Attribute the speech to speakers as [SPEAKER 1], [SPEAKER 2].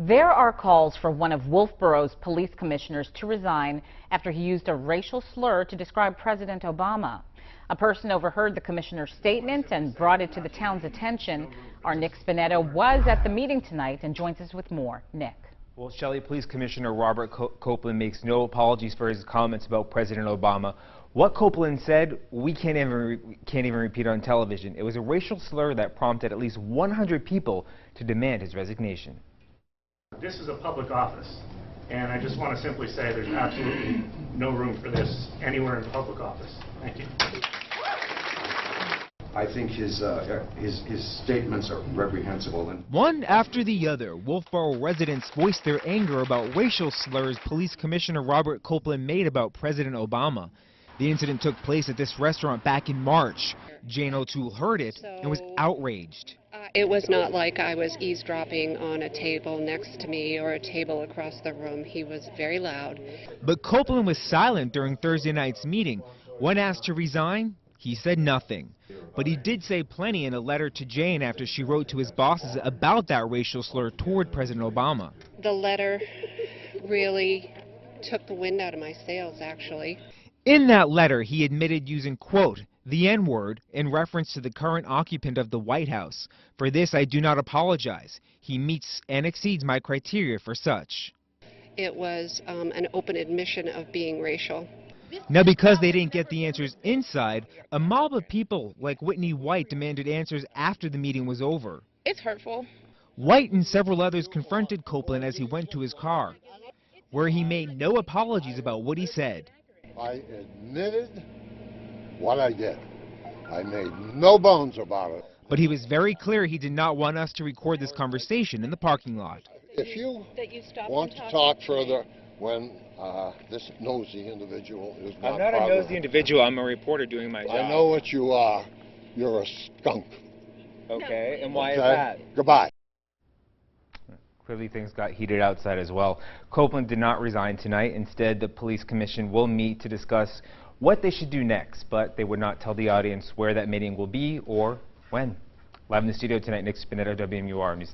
[SPEAKER 1] There are calls for one of Wolfborough's police commissioners to resign after he used a racial slur to describe President Obama. A person overheard the commissioner's statement and brought it to the town's attention. Our Nick Spinetta was at the meeting tonight and joins us with more. Nick.
[SPEAKER 2] Well, Shelley, Police Commissioner Robert Copeland makes no apologies for his comments about President Obama. What Copeland said, we can't even repeat on television. It was a racial slur that prompted at least 100 people to demand his resignation.
[SPEAKER 3] This is a public office, and I just want to simply say there's absolutely no room for this anywhere in the public office. Thank you.
[SPEAKER 4] I think his statements are reprehensible. And
[SPEAKER 2] one after the other, Wolfboro residents voiced their anger about racial slurs Police Commissioner Robert Copeland made about President Obama. The incident took place at this restaurant back in March. Jane O'Toole heard it and was outraged.
[SPEAKER 5] It was not like I was eavesdropping on a table next to me or a table across the room. He was very loud.
[SPEAKER 2] But Copeland was silent during Thursday night's meeting. When asked to resign, he said nothing. But he did say plenty in a letter to Jane after she wrote to his bosses about that racial slur toward President Obama.
[SPEAKER 5] The letter really took the wind out of my sails, actually.
[SPEAKER 2] In that letter, he admitted using, quote, the N-word in reference to the current occupant of the White House. For this, I do not apologize. He meets and exceeds my criteria for such.
[SPEAKER 5] It was an open admission of being racial.
[SPEAKER 2] Now, because they didn't get the answers inside, a mob of people like Whitney White demanded answers after the meeting was over.
[SPEAKER 5] It's hurtful.
[SPEAKER 2] White and several others confronted Copeland as he went to his car, where he made no apologies about what he said.
[SPEAKER 6] I admitted what I did. I made no bones about it.
[SPEAKER 2] But he was very clear he did not want us to record this conversation in the parking lot.
[SPEAKER 6] If you want to talk further when this nosy individual is not
[SPEAKER 2] I'm not a nosy individual. I'm a reporter doing my job.
[SPEAKER 6] I know what you are. You're a skunk.
[SPEAKER 2] Okay, and why
[SPEAKER 6] okay?
[SPEAKER 2] is that?
[SPEAKER 6] Goodbye.
[SPEAKER 2] Clearly things got heated outside as well. Copeland did not resign tonight. Instead, the police commission will meet to discuss what they should do next, but they would not tell the audience where that meeting will be or when. Live in the studio tonight, Nick Spinetta, WMUR News.